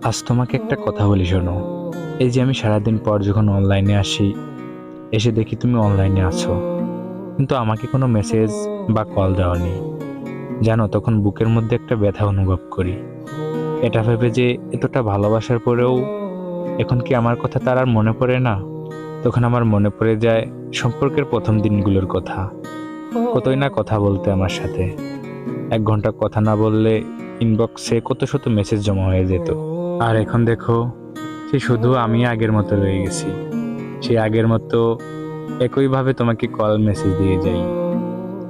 আজ তোমাকে একটা কথা বলি, শোনো। এই যে আমি সারাদিন পর যখন অনলাইনে আসি, এসে দেখি তুমি অনলাইনে আছো, কিন্তু আমাকে কোনো মেসেজ বা কল দেওনি। জানো, তখন বুকের মধ্যে একটা ব্যথা অনুভব করি। এটা ভেবে যে এতটা ভালোবাসার পরেও এখন কি আমার কথা তার আর মনে পড়ে না। তখন আমার মনে পড়ে যায় সম্পর্কের প্রথম দিনগুলোর কথা। কতই না কথা বলতে আমার সাথে। 1 ঘন্টা কথা না বললে ইনবক্সে কত শত মেসেজ জমা হয়ে যেত। আর এখন দেখো, সে শুধু আমি আগের মতো রয়ে গেছি। সে আগের মতো একইভাবে তোমাকে কল মেসেজ দিয়ে যাই,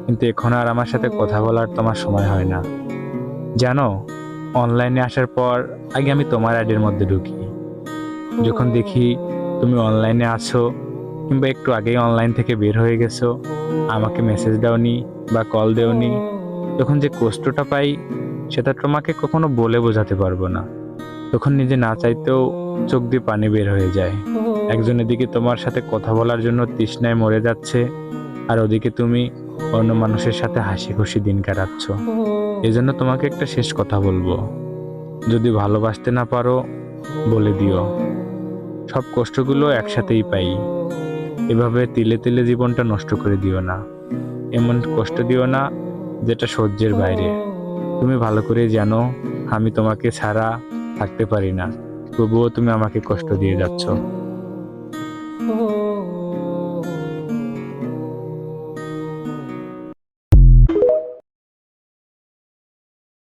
কিন্তু এখন আর আমার সাথে কথা বলার তোমার সময় হয় না। জানো, অনলাইনে আসার পর আগে আমি তোমার আইডির মধ্যে ঢুকি। যখন দেখি তুমি অনলাইনে আছো কিংবা একটু আগেই অনলাইন থেকে বের হয়ে গেছো, আমাকে মেসেজ দাওনি বা কল দেওনি, তখন যে কষ্টটা পাই সেটা তোমাকে কখনো বলে বোঝাতে পারবো না। তখন নিজে না চাইতেও চোখ দিয়ে পানি বের হয়ে যায়। একজন এদিকে তোমার সাথে কথা বলার জন্য তৃষ্ণায় মরে যাচ্ছে, আর ওদিকে তুমি অন্য মানুষের সাথে হাসি খুশি দিন কাটাচ্ছ। এজন্য তোমাকে একটা শেষ কথা বলবো, যদি ভালোবাসতে না পারো বলে দিও। সব কষ্টগুলো একসাথেই পাই। এভাবে তিলে তিলে জীবনটা নষ্ট করে দিও না। এমন কষ্ট দিও না যেটা সহ্যের বাইরে। তুমি ভালো করে জানো আমি তোমাকে ছাড়া থাকতে পারি না, তবুও তুমি আমাকে কষ্ট দিয়ে যাচ্ছ।